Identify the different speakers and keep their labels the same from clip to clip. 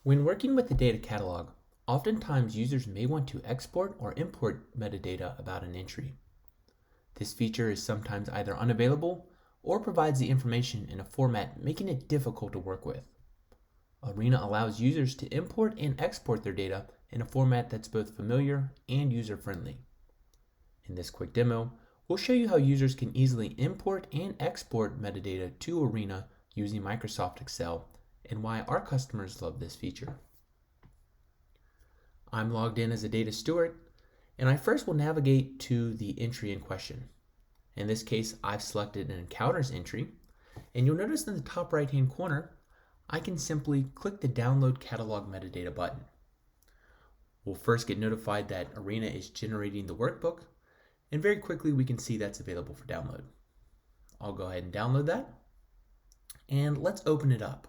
Speaker 1: When working with the data catalog, oftentimes users may want to export or import metadata about an entry. This feature is sometimes either unavailable or provides the information in a format making it difficult to work with. Arena allows users to import and export their data in a format that's both familiar and user-friendly. In this quick demo, we'll show you how users can easily import and export metadata to Arena using Microsoft Excel and why our customers love this feature. I'm logged in as a data steward, and I first will navigate to the entry in question. In this case, I've selected an encounters entry, and you'll notice in the top right-hand corner, I can simply click the Download Catalog Metadata button. We'll first get notified that Arena is generating the workbook, and very quickly we can see that's available for download. I'll go ahead and download that, and let's open it up.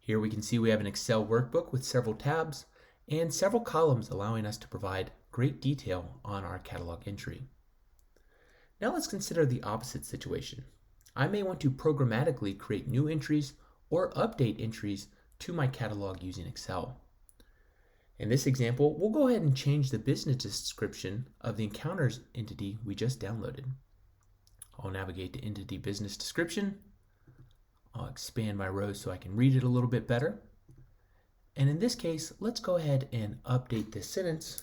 Speaker 1: Here we can see we have an Excel workbook with several tabs and several columns allowing us to provide great detail on our catalog entry. Now let's consider the opposite situation. I may want to programmatically create new entries or update entries to my catalog using Excel. In this example, we'll go ahead and change the business description of the encounters entity we just downloaded. I'll navigate to Entity Business Description. I'll expand my rows so I can read it a little bit better. And in this case, let's go ahead and update this sentence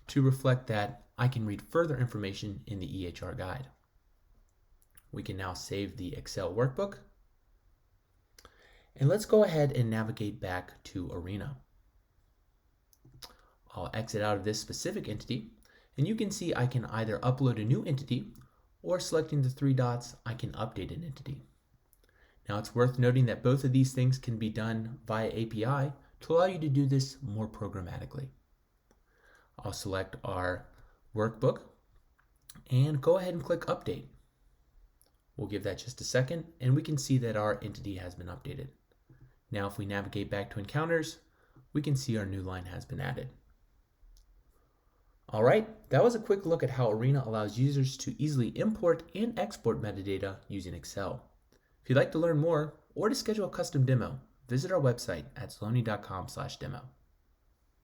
Speaker 1: to reflect that I can read further information in the EHR guide. We can now save the Excel workbook. And let's go ahead and navigate back to Arena. I'll exit out of this specific entity, and you can see I can either upload a new entity or selecting the three dots, I can update an entity. Now it's worth noting that both of these things can be done via API to allow you to do this more programmatically. I'll select our workbook and go ahead and click Update. We'll give that just a second and we can see that our entity has been updated. Now if we navigate back to Encounters, we can see our new line has been added. Alright, that was a quick look at how Arena allows users to easily import and export metadata using Excel. If you'd like to learn more or to schedule a custom demo, visit our website at zaloni.com/demo.